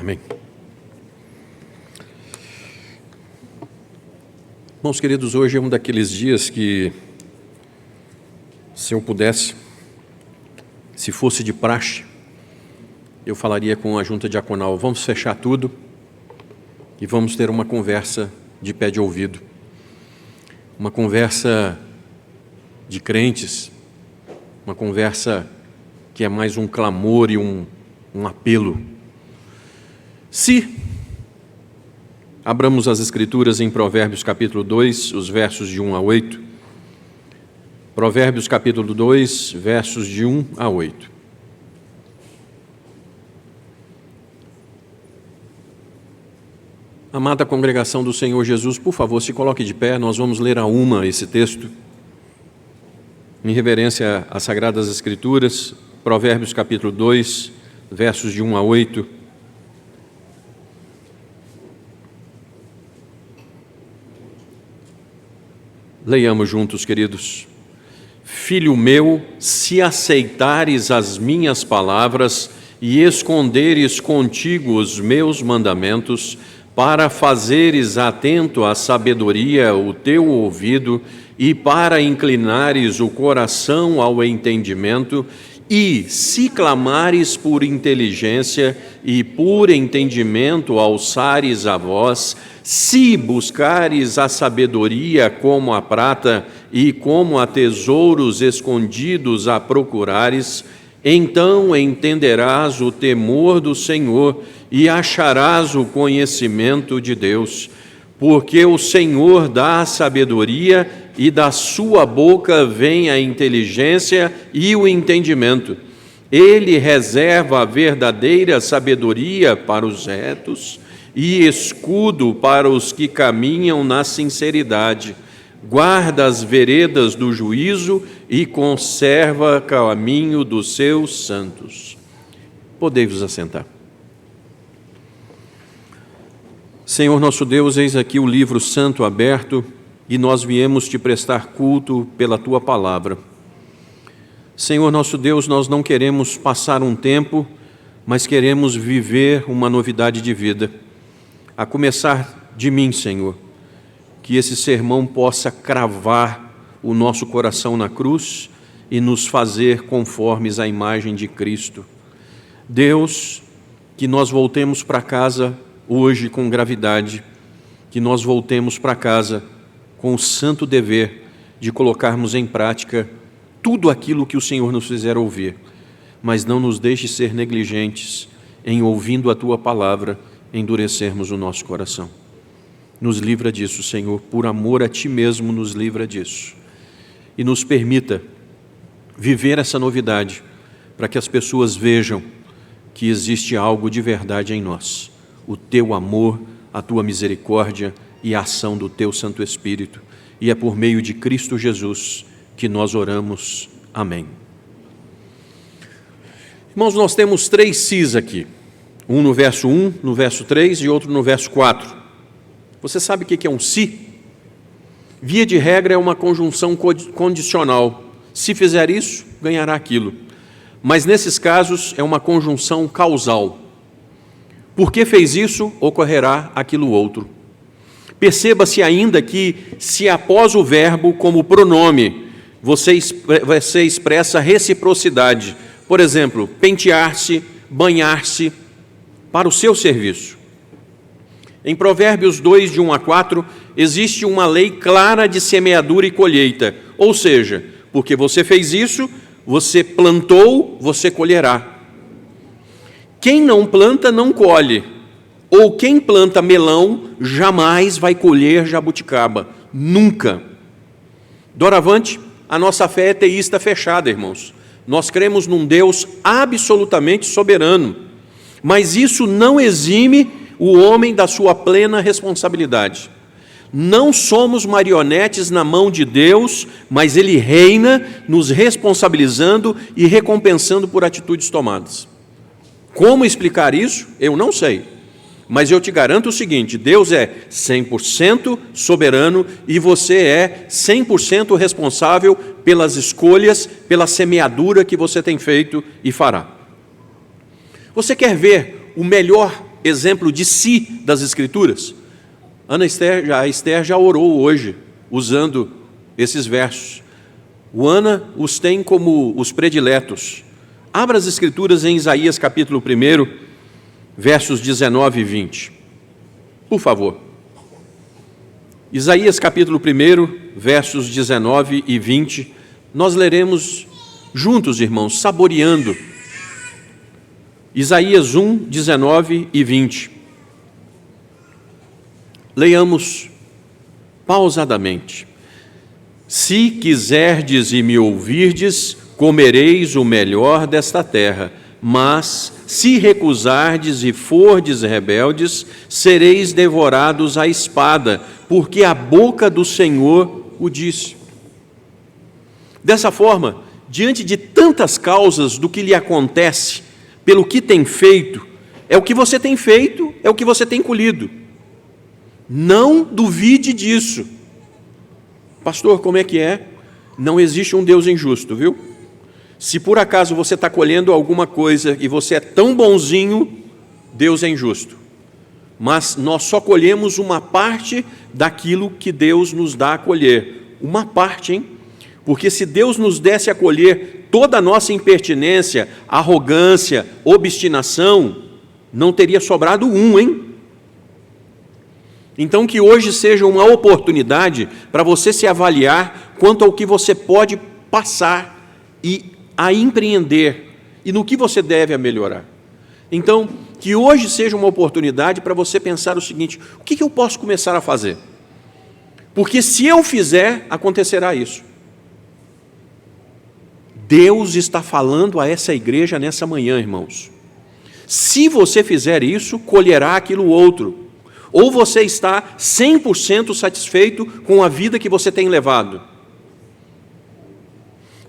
Amém. Irmãos queridos, hoje é um daqueles dias que, se eu pudesse, se fosse de praxe, eu falaria com a junta diaconal: vamos fechar tudo e vamos ter uma conversa de pé de ouvido, uma conversa de crentes, uma conversa que é mais um clamor e um apelo. Se abramos as Escrituras em Provérbios capítulo 2, os versos de 1 a 8. Provérbios capítulo 2, versos de 1 a 8. Amada congregação do Senhor Jesus, por favor, se coloque de pé, nós vamos ler a uma esse texto, em reverência às Sagradas Escrituras. Provérbios capítulo 2, versos de 1 a 8. Leiamos juntos, queridos. Filho meu, se aceitares as minhas palavras e esconderes contigo os meus mandamentos, para fazeres atento à sabedoria o teu ouvido e para inclinares o coração ao entendimento, e se clamares por inteligência e por entendimento alçares a voz, se buscares a sabedoria como a prata e como a tesouros escondidos a procurares, então entenderás o temor do Senhor e acharás o conhecimento de Deus, porque o Senhor dá a sabedoria e da sua boca vem a inteligência e o entendimento. Ele reserva a verdadeira sabedoria para os retos e escudo para os que caminham na sinceridade. Guarda as veredas do juízo e conserva o caminho dos seus santos. Podei-vos assentar. Senhor nosso Deus, eis aqui o livro santo aberto e nós viemos te prestar culto pela tua palavra. Senhor nosso Deus, nós não queremos passar um tempo, mas queremos viver uma novidade de vida. A começar de mim, Senhor, que esse sermão possa cravar o nosso coração na cruz e nos fazer conformes à imagem de Cristo. Deus, que nós voltemos para casa hoje com gravidade, que nós voltemos para casa com o santo dever de colocarmos em prática tudo aquilo que o Senhor nos fizer ouvir, mas não nos deixe ser negligentes em, ouvindo a Tua palavra, endurecermos o nosso coração. Nos livra disso, Senhor, por amor a Ti mesmo, nos livra disso. E nos permita viver essa novidade, para que as pessoas vejam que existe algo de verdade em nós. O Teu amor, a Tua misericórdia e a ação do Teu Santo Espírito. E é por meio de Cristo Jesus que nós oramos. Amém. Irmãos, nós temos 3 sis aqui. Um no verso 1, no verso 3 e outro no verso 4. Você sabe o que é um se? Via de regra é uma conjunção condicional. Se fizer isso, ganhará aquilo. Mas nesses casos é uma conjunção causal. Porque fez isso, ocorrerá aquilo outro. Perceba-se ainda que, se após o verbo como pronome, você expressa reciprocidade. Por exemplo, pentear-se, banhar-se, para o seu serviço. Em Provérbios 2, de 1 a 4, existe uma lei clara de semeadura e colheita. Ou seja, porque você fez isso, você plantou, você colherá. Quem não planta, não colhe. Ou quem planta melão, jamais vai colher jabuticaba. Nunca. Doravante, a nossa fé é teísta fechada, irmãos. Nós cremos num Deus absolutamente soberano. Mas isso não exime o homem da sua plena responsabilidade. Não somos marionetes na mão de Deus, mas Ele reina, nos responsabilizando e recompensando por atitudes tomadas. Como explicar isso? Eu não sei. Mas eu te garanto o seguinte: Deus é 100% soberano e você é 100% responsável pelas escolhas, pela semeadura que você tem feito e fará. Você quer ver o melhor exemplo de si das Escrituras? A Esther já orou hoje, usando esses versos. O Ana os tem como os prediletos. Abra as Escrituras em Isaías capítulo 1, versos 19 e 20. Por favor. Isaías capítulo 1, versos 19 e 20. Nós leremos juntos, irmãos, saboreando. Isaías 1, 19 e 20. Leiamos pausadamente. Se quiserdes e me ouvirdes, comereis o melhor desta terra, mas se recusardes e fordes rebeldes, sereis devorados à espada, porque a boca do Senhor o disse. Dessa forma, diante de tantas causas do que lhe acontece, pelo que tem feito, é o que você tem feito, é o que você tem colhido. Não duvide disso. Pastor, como é que é? Não existe um Deus injusto, viu? Se por acaso você está colhendo alguma coisa e você é tão bonzinho, Deus é injusto. Mas nós só colhemos uma parte daquilo que Deus nos dá a colher. Uma parte, hein? Porque se Deus nos desse a colher toda a nossa impertinência, arrogância, obstinação, não teria sobrado um, hein? Então, que hoje seja uma oportunidade para você se avaliar quanto ao que você pode passar e a empreender e no que você deve melhorar. Então, que hoje seja uma oportunidade para você pensar o seguinte: o que eu posso começar a fazer? Porque se eu fizer, acontecerá isso. Deus está falando a essa igreja nessa manhã, irmãos. Se você fizer isso, colherá aquilo outro. Ou você está 100% satisfeito com a vida que você tem levado.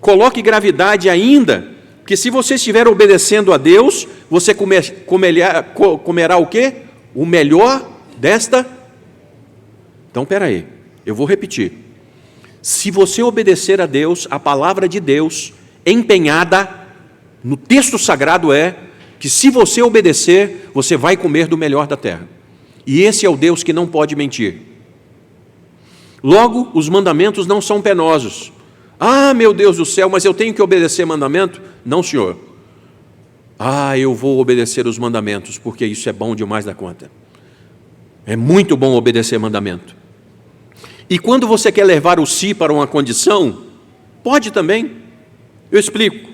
Coloque gravidade ainda, porque se você estiver obedecendo a Deus, você comerá o quê? O melhor desta. Então, espera aí, eu vou repetir. Se você obedecer a Deus, a palavra de Deus, empenhada no texto sagrado é que se você obedecer, você vai comer do melhor da terra. E esse é o Deus que não pode mentir. Logo, os mandamentos não são penosos. Ah, meu Deus do céu, mas eu tenho que obedecer mandamento? Não, senhor. Ah, eu vou obedecer os mandamentos, porque isso é bom demais da conta. É muito bom obedecer mandamento. E quando você quer levar o si para uma condição, pode também. Eu explico.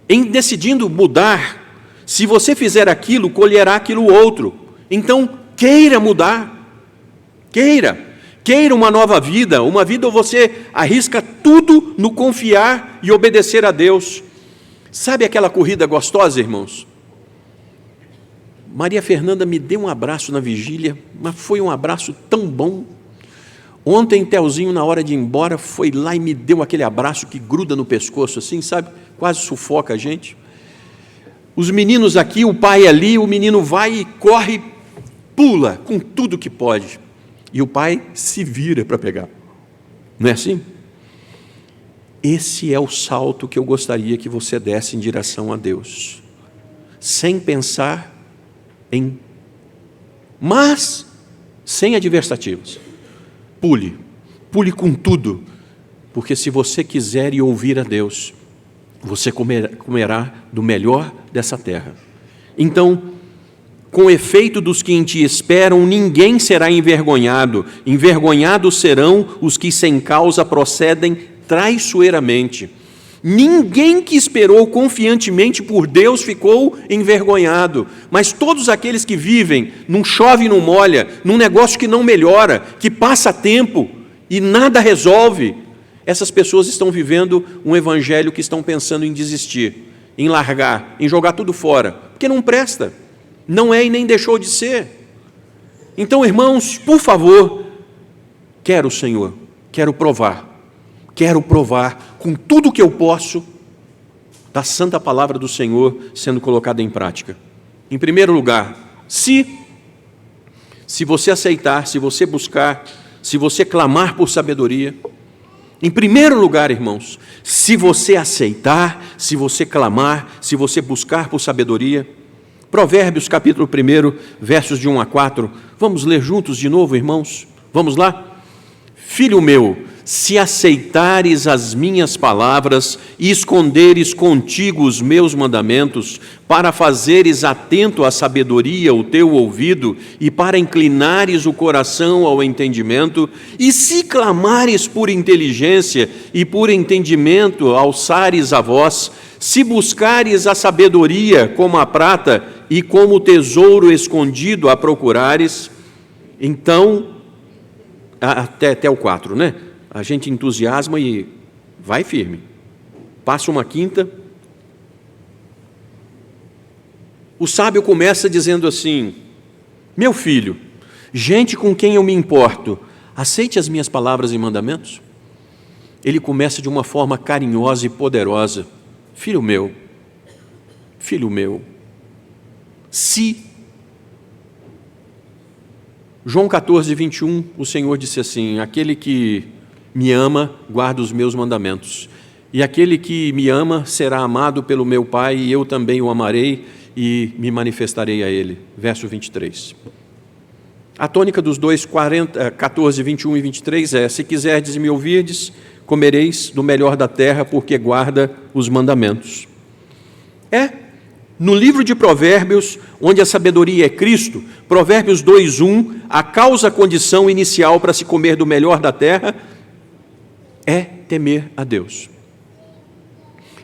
Em decidindo mudar, se você fizer aquilo, colherá aquilo outro. Então, queira mudar, queira uma nova vida, uma vida onde você arrisca tudo no confiar e obedecer a Deus. Sabe aquela corrida gostosa, irmãos? Maria Fernanda me deu um abraço na vigília, mas foi um abraço tão bom. Ontem, Telzinho, na hora de ir embora, foi lá e me deu aquele abraço que gruda no pescoço, assim, sabe? Quase sufoca a gente. Os meninos aqui, o pai ali, o menino vai e corre, pula com tudo que pode. E o pai se vira para pegar. Não é assim? Esse é o salto que eu gostaria que você desse em direção a Deus. Sem pensar em... Mas, sem adversativos. Pule com tudo. Porque se você quiser e ouvir a Deus, você comerá do melhor dessa terra. Então, com o efeito dos que em ti esperam, ninguém será envergonhado. Envergonhados serão os que sem causa procedem traiçoeiramente. Ninguém que esperou confiantemente por Deus ficou envergonhado, mas todos aqueles que vivem num chove e não molha, num negócio que não melhora, que passa tempo e nada resolve, essas pessoas estão vivendo um evangelho que estão pensando em desistir, em largar, em jogar tudo fora, porque não presta. Não é e nem deixou de ser. Então, irmãos, por favor, quero, Senhor, quero provar com tudo que eu posso da santa palavra do Senhor sendo colocada em prática. Em primeiro lugar, se você aceitar, se você buscar, se você clamar por sabedoria, em primeiro lugar, irmãos, se você aceitar, se você clamar, se você buscar por sabedoria, Provérbios, capítulo 1, versos de 1 a 4. Vamos ler juntos de novo, irmãos? Vamos lá? Filho meu, se aceitares as minhas palavras e esconderes contigo os meus mandamentos, para fazeres atento à sabedoria o teu ouvido e para inclinares o coração ao entendimento, e se clamares por inteligência e por entendimento alçares a voz, se buscares a sabedoria como a prata e como tesouro escondido a procurares, então, até o 4, né? A gente entusiasma e vai firme. Passa uma quinta. O sábio começa dizendo assim: meu filho, gente com quem eu me importo, aceite as minhas palavras e mandamentos. Ele começa de uma forma carinhosa e poderosa: filho meu, se... João 14, 21, o Senhor disse assim: aquele que me ama, guarda os meus mandamentos. E aquele que me ama será amado pelo meu Pai, e eu também o amarei e me manifestarei a ele. Verso 23. A tônica dos 14, 21 e 23 é: se quiserdes e me ouvirdes, comereis do melhor da terra, porque guarda os mandamentos. No livro de Provérbios, onde a sabedoria é Cristo, Provérbios 2:1, a causa-condição inicial para se comer do melhor da terra é temer a Deus.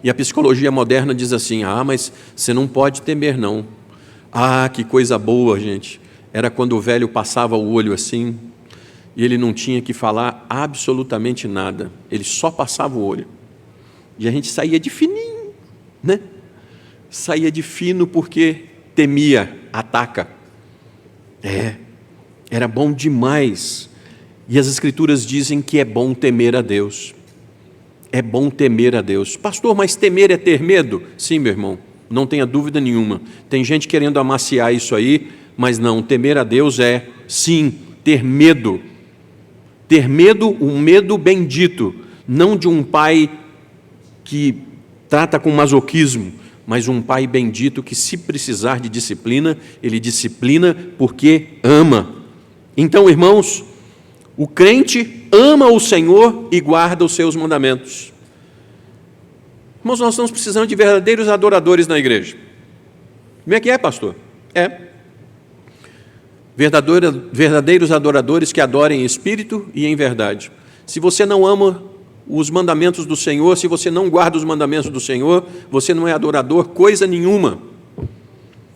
E a psicologia moderna diz assim: mas você não pode temer não. Que coisa boa, gente. Era quando o velho passava o olho assim, e ele não tinha que falar absolutamente nada. Ele só passava o olho. E a gente saía de fininho, né? Saía de fino porque temia, ataca. Era bom demais. E as Escrituras dizem que é bom temer a Deus. É bom temer a Deus. Pastor, mas temer é ter medo? Sim, meu irmão, não tenha dúvida nenhuma. Tem gente querendo amaciar isso aí, mas não, temer a Deus é, sim, ter medo. Ter medo, um medo bendito, não de um pai que trata com masoquismo, mas um pai bendito que, se precisar de disciplina, ele disciplina porque ama. Então, irmãos, o crente ama o Senhor e guarda os seus mandamentos. Irmãos, nós estamos precisando de verdadeiros adoradores na igreja. Como é que é, pastor? Verdadeiros adoradores que adorem em espírito e em verdade. Se você não ama os mandamentos do Senhor, se você não guarda os mandamentos do Senhor, você não é adorador coisa nenhuma.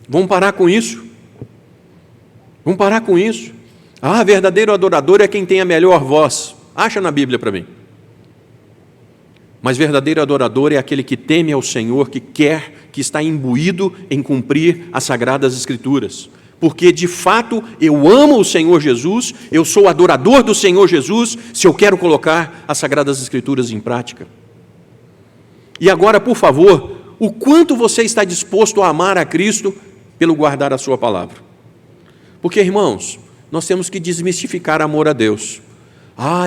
Vamos parar com isso. Vamos parar com isso. Verdadeiro adorador é quem tem a melhor voz. Acha na Bíblia para mim. Mas verdadeiro adorador é aquele que teme ao Senhor, que quer, que está imbuído em cumprir as Sagradas Escrituras. Porque, de fato, eu amo o Senhor Jesus, eu sou adorador do Senhor Jesus, se eu quero colocar as Sagradas Escrituras em prática. E agora, por favor, o quanto você está disposto a amar a Cristo pelo guardar a sua palavra? Porque, irmãos, nós temos que desmistificar amor a Deus.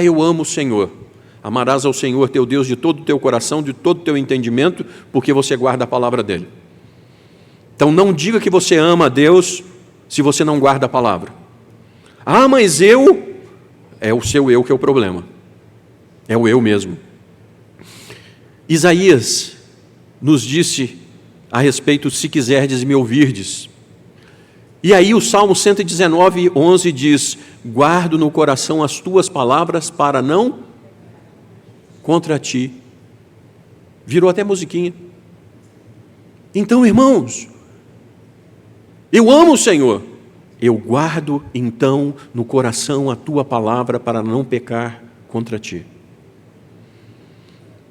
Eu amo o Senhor. Amarás ao Senhor teu Deus de todo o teu coração, de todo o teu entendimento, porque você guarda a palavra dEle. Então não diga que você ama a Deus se você não guarda a palavra. Mas eu... É o seu eu que é o problema. É o eu mesmo. Isaías nos disse a respeito: se quiserdes me ouvirdes. E aí o Salmo 119, 11 diz: guardo no coração as tuas palavras para não contra ti. Virou até musiquinha. Então, irmãos, eu amo o Senhor. Eu guardo, então, no coração a tua palavra para não pecar contra ti.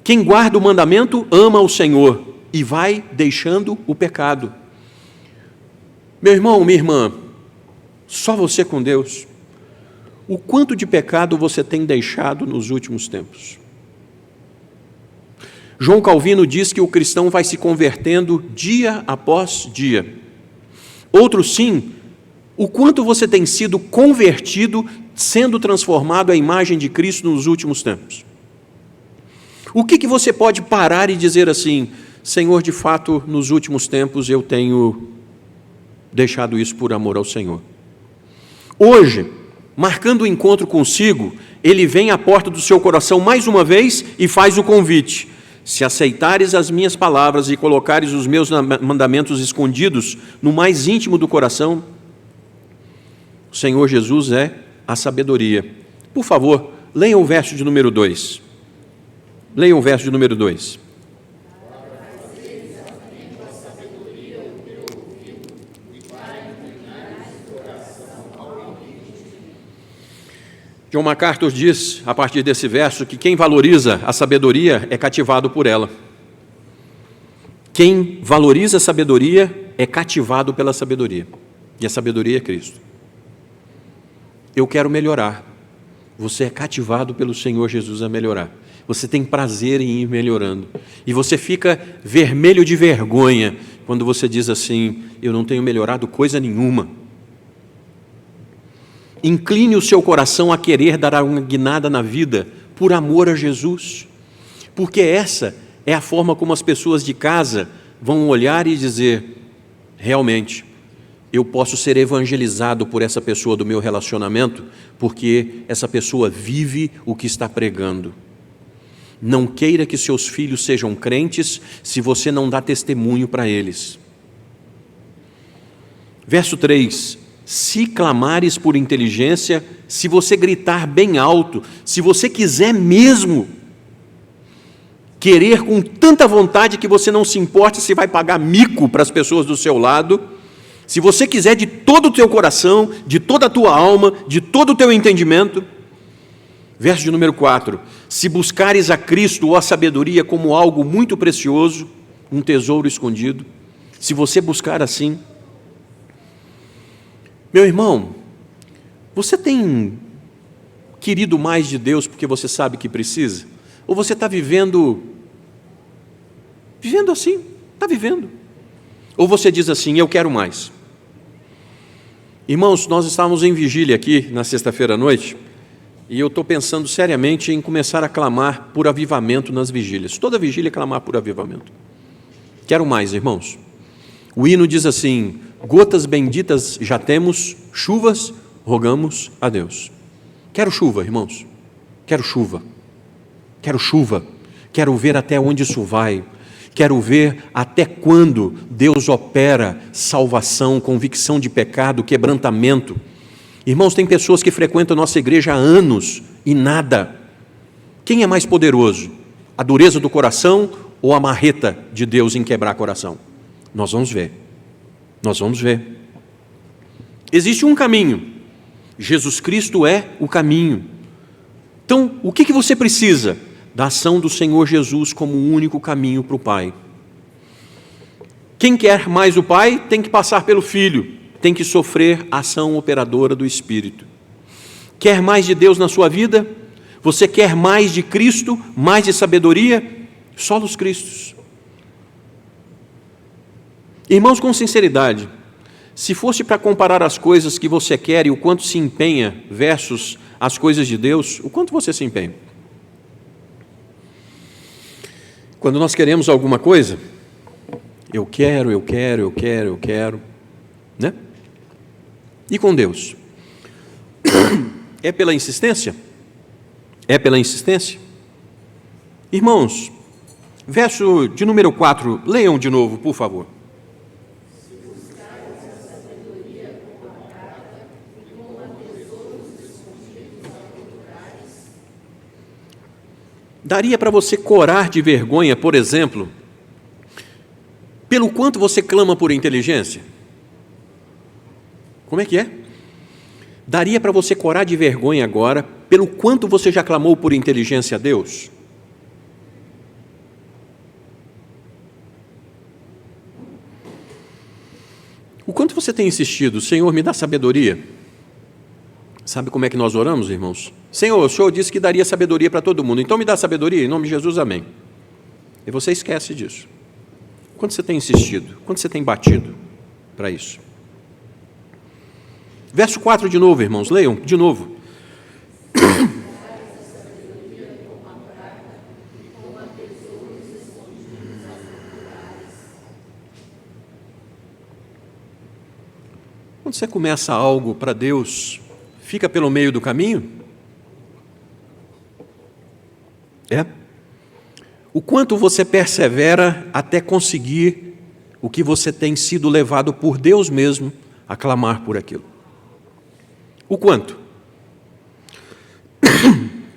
Quem guarda o mandamento ama o Senhor e vai deixando o pecado. Meu irmão, minha irmã, só você com Deus. O quanto de pecado você tem deixado nos últimos tempos? João Calvino diz que o cristão vai se convertendo dia após dia. Outro sim, o quanto você tem sido convertido, sendo transformado à imagem de Cristo nos últimos tempos. O que você pode parar e dizer assim: Senhor, de fato, nos últimos tempos eu tenho deixado isso por amor ao Senhor. Hoje, marcando o encontro consigo, Ele vem à porta do seu coração mais uma vez e faz o convite: se aceitares as minhas palavras e colocares os meus mandamentos escondidos no mais íntimo do coração, o Senhor Jesus é a sabedoria. Por favor, leiam o verso de número 2. Leiam o verso de número 2. John MacArthur diz, a partir desse verso, que quem valoriza a sabedoria é cativado por ela. Quem valoriza a sabedoria é cativado pela sabedoria. E a sabedoria é Cristo. Eu quero melhorar. Você é cativado pelo Senhor Jesus a melhorar. Você tem prazer em ir melhorando. E você fica vermelho de vergonha quando você diz assim: eu não tenho melhorado coisa nenhuma. Incline o seu coração a querer dar uma guinada na vida por amor a Jesus. Porque essa é a forma como as pessoas de casa vão olhar e dizer: realmente, eu posso ser evangelizado por essa pessoa do meu relacionamento, porque essa pessoa vive o que está pregando. Não queira que seus filhos sejam crentes se você não dá testemunho para eles. Verso 3: se clamares por inteligência, se você gritar bem alto, se você quiser mesmo, querer com tanta vontade que você não se importe se vai pagar mico para as pessoas do seu lado, se você quiser de todo o teu coração, de toda a tua alma, de todo o teu entendimento. Verso de número 4: se buscares a Cristo ou a sabedoria como algo muito precioso, um tesouro escondido, se você buscar assim, meu irmão, você tem querido mais de Deus porque você sabe que precisa? Ou você está vivendo assim, está vivendo? Ou você diz assim: eu quero mais? Irmãos, nós estávamos em vigília aqui na sexta-feira à noite, e eu estou pensando seriamente em começar a clamar por avivamento nas vigílias. Toda vigília é clamar por avivamento. Quero mais, irmãos. O hino diz assim: gotas benditas já temos, chuvas rogamos a Deus. Quero chuva, irmãos. Quero chuva. Quero chuva. Quero ver até onde isso vai. Quero ver até quando Deus opera salvação, convicção de pecado, quebrantamento. Irmãos, tem pessoas que frequentam a nossa igreja há anos e nada. Quem é mais poderoso? A dureza do coração ou a marreta de Deus em quebrar coração? Nós vamos ver. Nós vamos ver. Existe um caminho. Jesus Cristo é o caminho. Então, o que você precisa? Da ação do Senhor Jesus como o único caminho para o Pai. Quem quer mais o Pai tem que passar pelo Filho, tem que sofrer a ação operadora do Espírito. Quer mais de Deus na sua vida? Você quer mais de Cristo, mais de sabedoria? Solos Cristos. Irmãos, com sinceridade, se fosse para comparar as coisas que você quer e o quanto se empenha versus as coisas de Deus, o quanto você se empenha? Quando nós queremos alguma coisa, eu quero, né? E com Deus? É pela insistência? É pela insistência? Irmãos, verso de número 4, leiam de novo, por favor. Daria para você corar de vergonha, por exemplo, pelo quanto você clama por inteligência? Como é que é? Daria para você corar de vergonha agora, pelo quanto você já clamou por inteligência a Deus? O quanto você tem insistido: Senhor, me dá sabedoria? Sabe como é que nós oramos, irmãos? Senhor, o Senhor disse que daria sabedoria para todo mundo, então me dá sabedoria, em nome de Jesus, amém. E você esquece disso. Quanto você tem insistido? Quanto você tem batido para isso? Verso 4 de novo, irmãos, leiam de novo. Quando você começa algo para Deus, fica pelo meio do caminho? O quanto você persevera até conseguir o que você tem sido levado por Deus mesmo a clamar por aquilo? O quanto?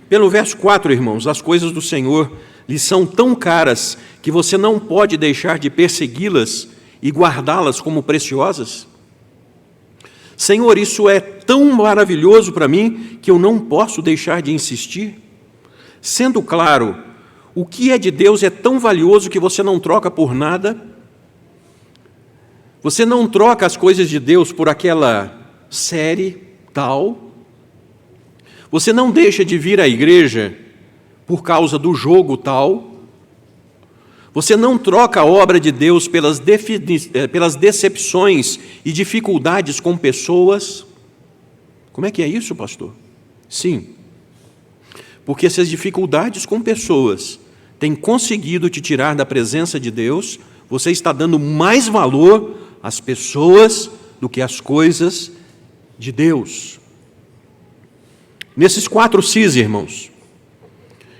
Pelo verso 4, irmãos, as coisas do Senhor lhe são tão caras que você não pode deixar de persegui-las e guardá-las como preciosas? Senhor, isso é tão maravilhoso para mim que eu não posso deixar de insistir. Sendo claro, o que é de Deus é tão valioso que você não troca por nada. Você não troca as coisas de Deus por aquela série tal. Você não deixa de vir à igreja por causa do jogo tal. Você não troca a obra de Deus pelas decepções e dificuldades com pessoas. Como é que é isso, pastor? Sim, porque essas dificuldades com pessoas têm conseguido te tirar da presença de Deus, você está dando mais valor às pessoas do que às coisas de Deus. Nesses 4 Cs, irmãos,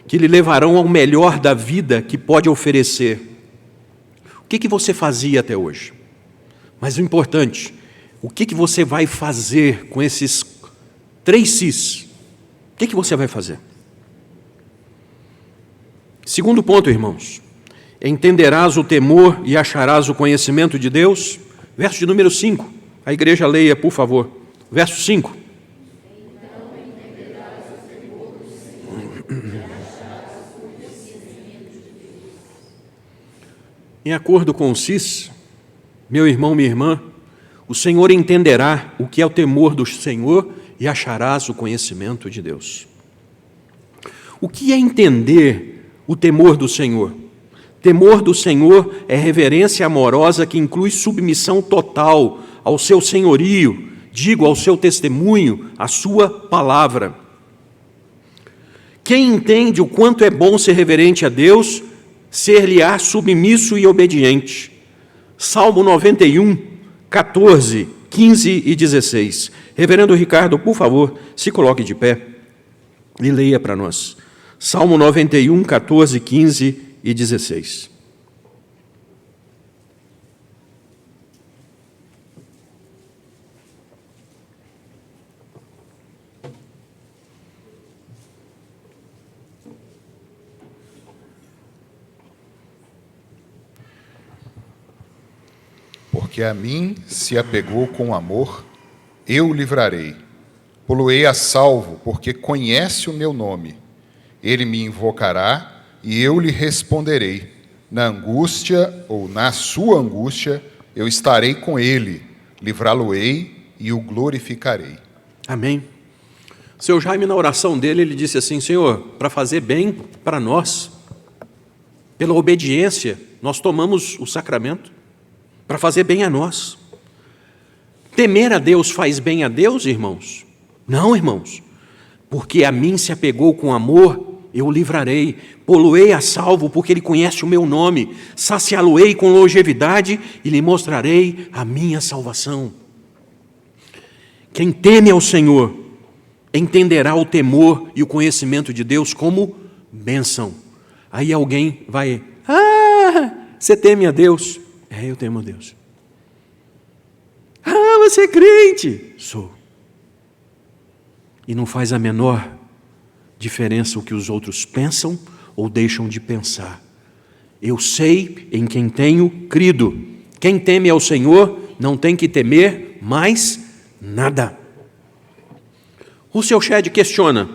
que lhe levarão ao melhor da vida que pode oferecer. O que você fazia até hoje? Mas o importante, o que você vai fazer com esses 3 Cs? O que você vai fazer? Segundo ponto, irmãos, entenderás o temor e acharás o conhecimento de Deus. Verso de número 5, a igreja leia, por favor. Verso 5. Em acordo com o CIS, meu irmão, minha irmã, o Senhor entenderá o que é o temor do Senhor e acharás o conhecimento de Deus. O que é entender o temor do Senhor? Temor do Senhor é reverência amorosa que inclui submissão total ao seu senhorio, digo, ao seu testemunho, à sua palavra. Quem entende o quanto é bom ser reverente a Deus, ser-lhe-á submisso e obediente. Salmo 91, 14, 15 e 16. Reverendo Ricardo, por favor, se coloque de pé e leia para nós. Salmo 91, 14, 15 e 16. Porque a mim se apegou com amor, eu o livrarei. Poloei a salvo, porque conhece o meu nome. Ele me invocará e eu lhe responderei. Na angústia ou na sua angústia, eu estarei com ele. Livrá-lo-ei e o glorificarei. Amém. Seu Jaime, na oração dele, ele disse assim: Senhor, para fazer bem para nós, pela obediência, nós tomamos o sacramento, para fazer bem a nós. Temer a Deus faz bem a Deus, irmãos? Não, irmãos. Porque a mim se apegou com amor, eu o livrarei. Poloei a salvo, porque ele conhece o meu nome. Saciá-lo-ei com longevidade e lhe mostrarei a minha salvação. Quem teme ao Senhor entenderá o temor e o conhecimento de Deus como bênção. Aí alguém vai: você teme a Deus? Eu temo a Deus. Você é crente? Sou. E não faz a menor diferença o que os outros pensam ou deixam de pensar. Eu sei em quem tenho crido. Quem teme ao Senhor não tem que temer mais nada. O seu Shedd questiona: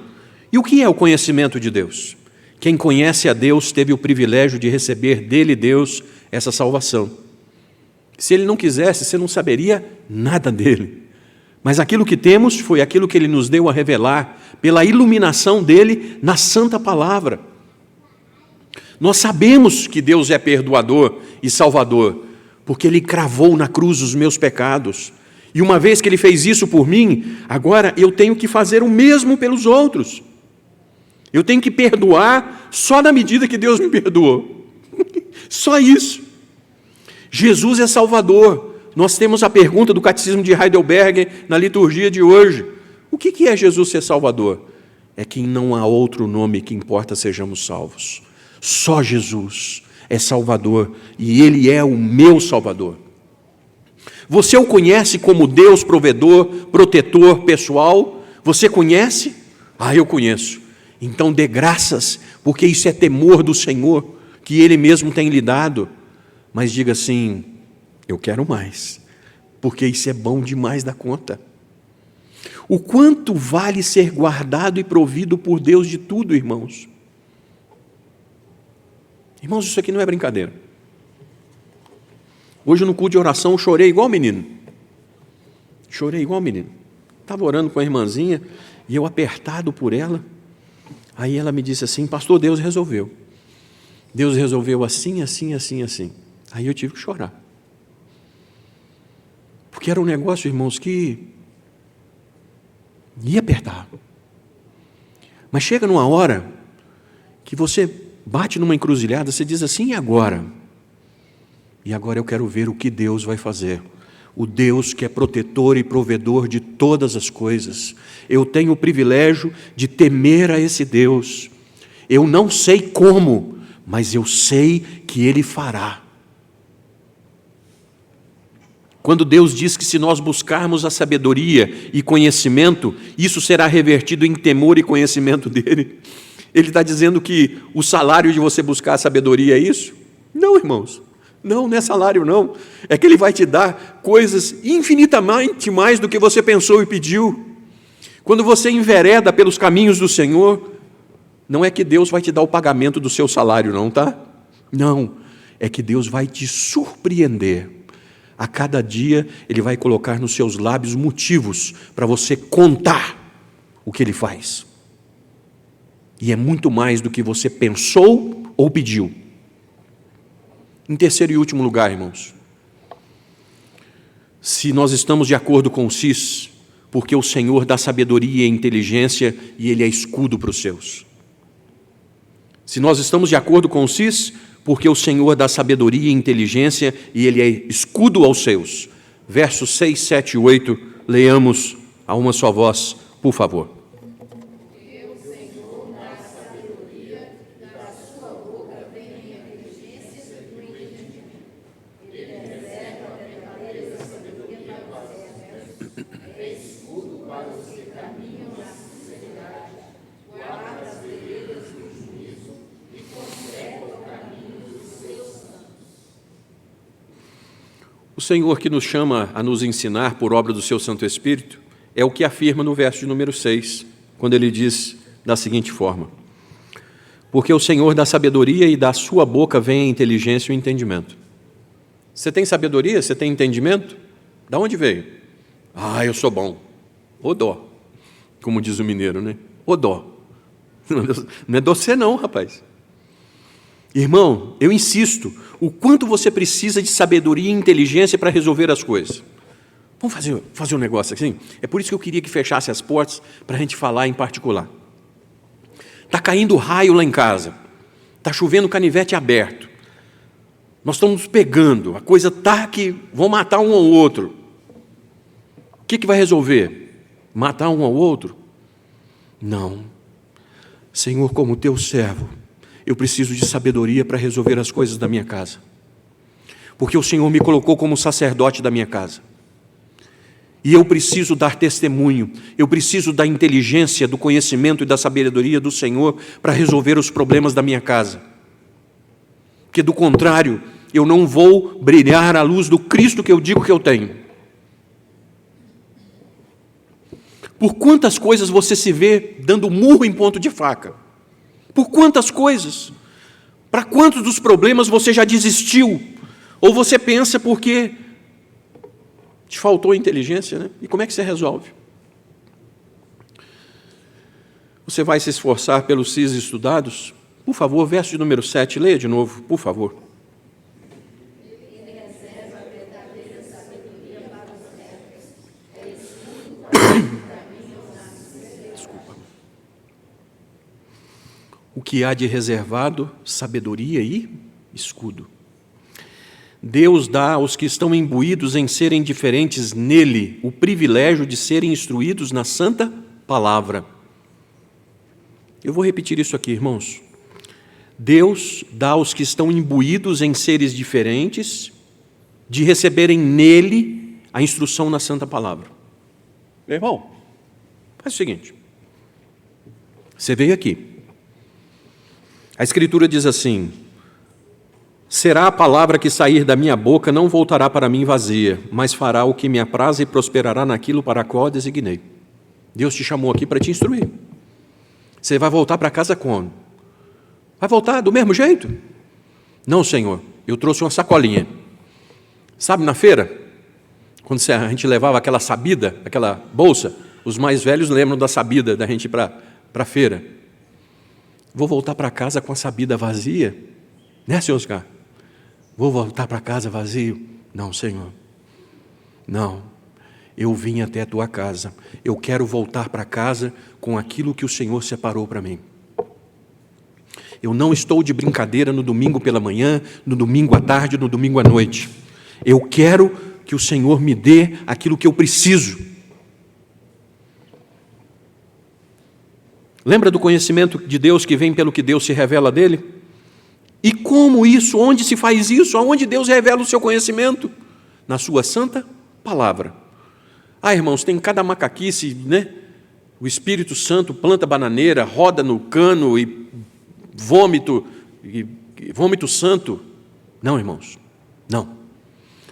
e o que é o conhecimento de Deus? Quem conhece a Deus teve o privilégio de receber dele, Deus, essa salvação. Se ele não quisesse, você não saberia nada dele. Mas aquilo que temos foi aquilo que ele nos deu a revelar, pela iluminação dele na santa palavra. Nós sabemos que Deus é perdoador e salvador, porque ele cravou na cruz os meus pecados. E uma vez que ele fez isso por mim, agora eu tenho que fazer o mesmo pelos outros. Eu tenho que perdoar só na medida que Deus me perdoou. Só isso. Jesus é Salvador, Nós temos a pergunta do Catecismo de Heidelberg na liturgia de hoje. O que é Jesus ser Salvador? É que não há outro nome que importa sejamos salvos. Só Jesus é Salvador e Ele é o meu Salvador. Você o conhece como Deus provedor, protetor pessoal? Você conhece? Ah, eu conheço. Então dê graças, porque isso é temor do Senhor, que Ele mesmo tem lhe dado. Mas diga assim, eu quero mais, porque isso é bom demais da conta. O quanto vale ser guardado e provido por Deus de tudo, irmãos? Irmãos, isso aqui não é brincadeira. Hoje no culto de oração eu chorei igual menino. Chorei igual menino. Estava orando com a irmãzinha e eu apertado por ela. Aí ela me disse assim, pastor, Deus resolveu. Deus resolveu assim, assim, assim, assim. Aí eu tive que chorar. Porque era um negócio, irmãos, que ia apertar. Mas chega numa hora que você bate numa encruzilhada, você diz assim, e agora? E agora eu quero ver o que Deus vai fazer. O Deus que é protetor e provedor de todas as coisas. Eu tenho o privilégio de temer a esse Deus. Eu não sei como, mas eu sei que Ele fará. Quando Deus diz que se nós buscarmos a sabedoria e conhecimento, isso será revertido em temor e conhecimento dEle. Ele está dizendo que o salário de você buscar a sabedoria é isso? Não, irmãos. Não é salário, não. É que Ele vai te dar coisas infinitamente mais do que você pensou e pediu. Quando você envereda pelos caminhos do Senhor, não é que Deus vai te dar o pagamento do seu salário, não, tá? Não. É que Deus vai te surpreender. A cada dia, Ele vai colocar nos seus lábios motivos para você contar o que Ele faz. E é muito mais do que você pensou ou pediu. Em terceiro e último lugar, irmãos, se nós estamos de acordo com o CIS, porque o Senhor dá sabedoria e inteligência e Ele é escudo para os seus. Se nós estamos de acordo com o CIS, porque o Senhor dá sabedoria e inteligência e Ele é escudo aos seus. Versos 6, 7 e 8, leamos a uma só voz, por favor. O Senhor que nos chama a nos ensinar por obra do seu Santo Espírito é o que afirma no verso de número 6, quando ele diz da seguinte forma: porque o Senhor dá sabedoria e da sua boca vem a inteligência e o entendimento. Você tem sabedoria? Você tem entendimento? Da onde veio? Ah, eu sou bom. Ô dó, como diz o mineiro, né? Ô dó. Não é doce não, rapaz. Irmão, eu insisto, o quanto você precisa de sabedoria e inteligência para resolver as coisas. Vamos fazer um negócio assim? É por isso que eu queria que fechasse as portas para a gente falar em particular. Está caindo raio lá em casa, está chovendo canivete aberto, nós estamos pegando, a coisa está que vão matar um ao outro. O que vai resolver? Matar um ao outro? Não. Senhor, como teu servo, eu preciso de sabedoria para resolver as coisas da minha casa. Porque o Senhor me colocou como sacerdote da minha casa. E eu preciso dar testemunho, eu preciso da inteligência, do conhecimento e da sabedoria do Senhor para resolver os problemas da minha casa. Porque do contrário, eu não vou brilhar a luz do Cristo que eu digo que eu tenho. Por quantas coisas você se vê dando murro em ponto de faca? Por quantas coisas? Para quantos dos problemas você já desistiu? Ou você pensa porque te faltou inteligência, né? E como é que você resolve? Você vai se esforçar pelos CIS estudados? Por favor, verso de número 7, leia de novo, por favor. Desculpa. O que há de reservado, sabedoria e escudo. Deus dá aos que estão imbuídos em serem diferentes nele o privilégio de serem instruídos na santa palavra. Eu vou repetir isso aqui, irmãos. Deus dá aos que estão imbuídos em seres diferentes de receberem nele a instrução na santa palavra. Meu irmão, faz o seguinte. Você veio aqui. A Escritura diz assim: será a palavra que sair da minha boca, não voltará para mim vazia, mas fará o que me apraz e prosperará naquilo para qual a designei. Deus te chamou aqui para te instruir. Você vai voltar para casa quando? Vai voltar do mesmo jeito? Não, Senhor, eu trouxe uma sacolinha. Sabe, na feira, quando a gente levava aquela sabida, aquela bolsa, os mais velhos lembram da sabida, da gente ir para a feira. Vou voltar para casa com a sabida vazia? Né, senhor Oscar? Vou voltar para casa vazio? Não, Senhor. Não. Eu vim até a tua casa. Eu quero voltar para casa com aquilo que o Senhor separou para mim. Eu não estou de brincadeira no domingo pela manhã, no domingo à tarde, no domingo à noite. Eu quero que o Senhor me dê aquilo que eu preciso. Lembra do conhecimento de Deus que vem pelo que Deus se revela dele? E como isso? Onde se faz isso? Aonde Deus revela o seu conhecimento? Na sua santa palavra. Ah, irmãos, tem cada macaquice, né? O Espírito Santo planta bananeira, roda no cano e vômito santo. Não, irmãos, não.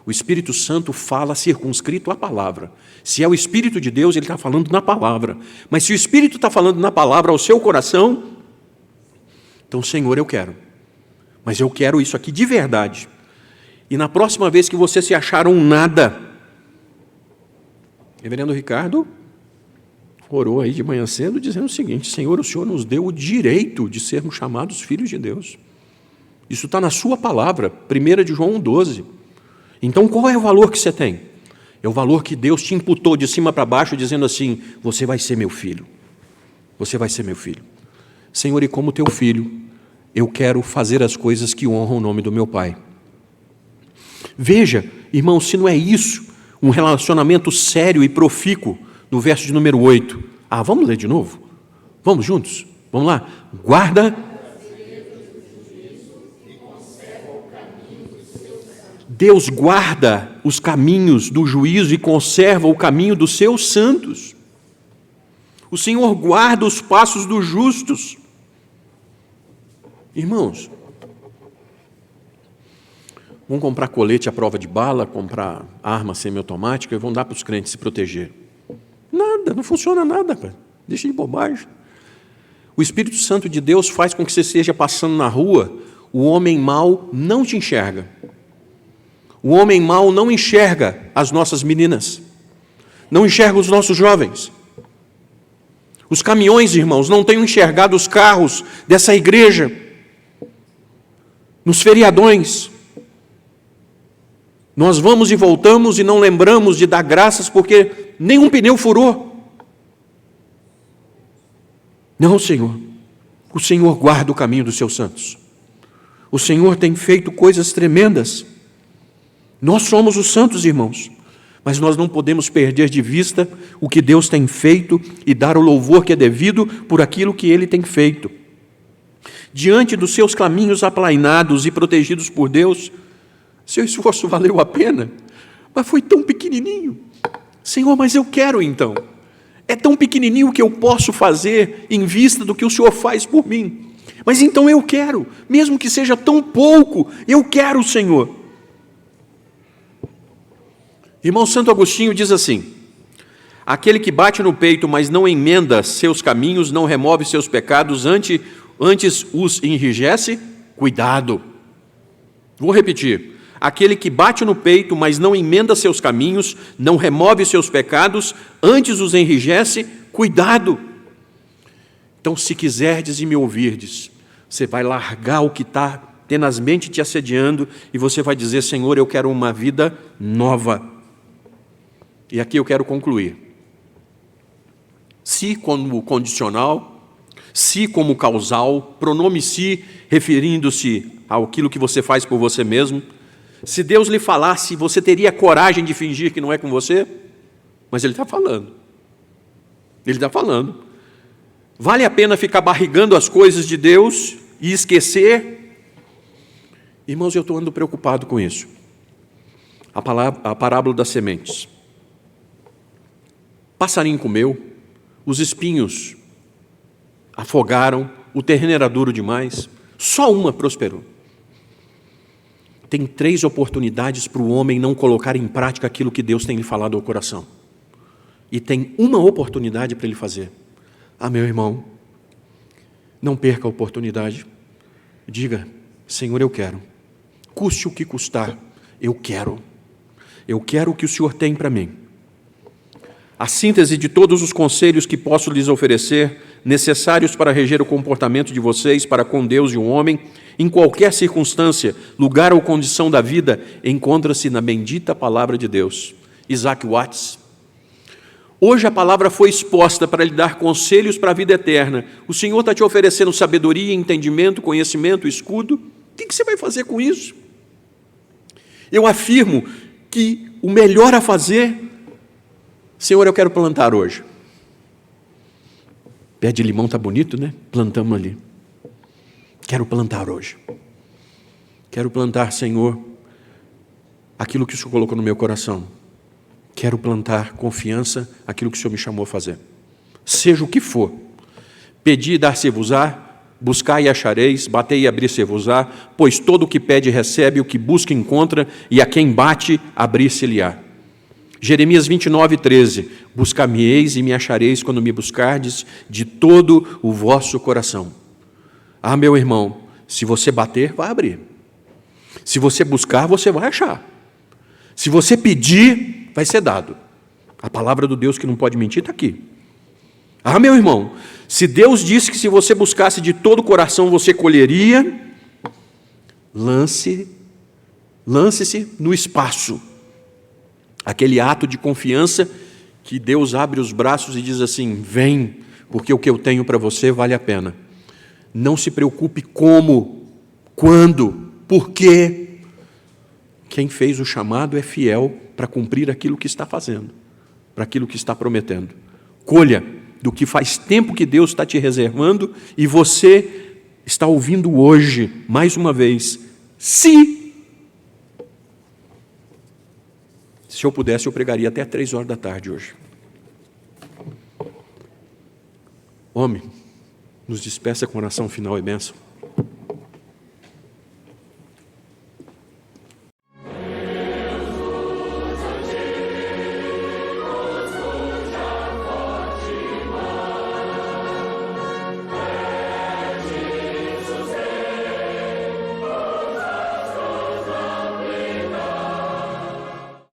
O Espírito Santo fala circunscrito à palavra. Se é o Espírito de Deus, ele está falando na palavra. Mas se o Espírito está falando na palavra ao seu coração, então, Senhor, eu quero. Mas eu quero isso aqui de verdade. E na próxima vez que você se achar um nada, reverendo Ricardo orou aí de manhã cedo dizendo o seguinte: Senhor, o Senhor nos deu o direito de sermos chamados filhos de Deus. Isso está na sua palavra, 1 de João 1,12. Então qual é o valor que você tem? É o valor que Deus te imputou de cima para baixo, dizendo assim: você vai ser meu filho. Você vai ser meu filho. Senhor, e como teu filho, eu quero fazer as coisas que honram o nome do meu Pai. Veja, irmão, se não é isso, um relacionamento sério e profícuo, no verso de número 8. Ah, vamos ler de novo? Vamos juntos? Vamos lá? Guarda. Deus guarda os caminhos do juízo e conserva o caminho dos seus santos. O Senhor guarda os passos dos justos. Irmãos, vão comprar colete à prova de bala, comprar arma semiautomática e vão dar para os crentes se proteger. Nada, não funciona nada, cara. Deixa de bobagem. O Espírito Santo de Deus faz com que você esteja passando na rua, o homem mau não te enxerga. O homem mau não enxerga as nossas meninas, não enxerga os nossos jovens. Os caminhões, irmãos, não têm enxergado os carros dessa igreja, nos feriadões. Nós vamos e voltamos e não lembramos de dar graças porque nenhum pneu furou. Não, Senhor. O Senhor guarda o caminho dos seus santos. O Senhor tem feito coisas tremendas. Nós somos os santos, irmãos, mas nós não podemos perder de vista o que Deus tem feito e dar o louvor que é devido por aquilo que Ele tem feito. Diante dos seus caminhos aplainados e protegidos por Deus, seu esforço valeu a pena, mas foi tão pequenininho. Senhor, mas eu quero então. É tão pequenininho que eu posso fazer em vista do que o Senhor faz por mim. Mas então eu quero, mesmo que seja tão pouco, eu quero, Senhor. Irmão Santo Agostinho diz assim: aquele que bate no peito, mas não emenda seus caminhos, não remove seus pecados, antes os enrijece, cuidado. Vou repetir. Aquele que bate no peito, mas não emenda seus caminhos, não remove seus pecados, antes os enrijece, cuidado. Então, se quiserdes e me ouvirdes, você vai largar o que está tenazmente te assediando e você vai dizer: Senhor, eu quero uma vida nova. E aqui eu quero concluir. Se como condicional, se como causal, pronome se referindo-se àquilo que você faz por você mesmo, Se Deus lhe falasse, você teria coragem de fingir que não é com você? Mas Ele está falando. Ele está falando. Vale a pena ficar barrigando as coisas de Deus e esquecer? Irmãos, eu estou andando preocupado com isso. A parábola das sementes. Passarinho comeu, os espinhos afogaram, o terreno era duro demais, só uma prosperou. Tem 3 oportunidades para o homem não colocar em prática aquilo que Deus tem lhe falado ao coração. E tem uma oportunidade para ele fazer. Ah, meu irmão, não perca a oportunidade. Diga, Senhor, eu quero. Custe o que custar, eu quero. Eu quero o que o Senhor tem para mim. A síntese de todos os conselhos que posso lhes oferecer, necessários para reger o comportamento de vocês para com Deus e o homem, em qualquer circunstância, lugar ou condição da vida, encontra-se na bendita palavra de Deus. Isaac Watts. Hoje a palavra foi exposta para lhe dar conselhos para a vida eterna. O Senhor está te oferecendo sabedoria, entendimento, conhecimento, escudo. O que você vai fazer com isso? Eu afirmo que o melhor a fazer... Senhor, eu quero plantar hoje. Pé de limão está bonito, né? Plantamos ali. Quero plantar hoje. Quero plantar, Senhor, aquilo que o Senhor colocou no meu coração. Quero plantar confiança, aquilo que o Senhor me chamou a fazer. Seja o que for. Pedi e dar-se-vos-á, buscai e achareis, batei e abrir-se-vos-á, pois todo o que pede recebe, o que busca encontra, e a quem bate, abrir-se-lhe-á. Jeremias 29, 13. Buscar-me-eis e me achareis quando me buscardes de todo o vosso coração. Ah, meu irmão, se você bater, vai abrir. Se você buscar, você vai achar. Se você pedir, vai ser dado. A palavra do Deus que não pode mentir está aqui. Ah, meu irmão, se Deus disse que se você buscasse de todo o coração, você colheria, lance-se no espaço. Aquele ato de confiança que Deus abre os braços e diz assim, vem, porque o que eu tenho para você vale a pena. Não se preocupe como, quando, por quê. Quem fez o chamado é fiel para cumprir aquilo que está fazendo, para aquilo que está prometendo. Colha do que faz tempo que Deus está te reservando e você está ouvindo hoje, mais uma vez, se eu pudesse, eu pregaria até 3h hoje. Homem, nos despeça com oração final e bênção.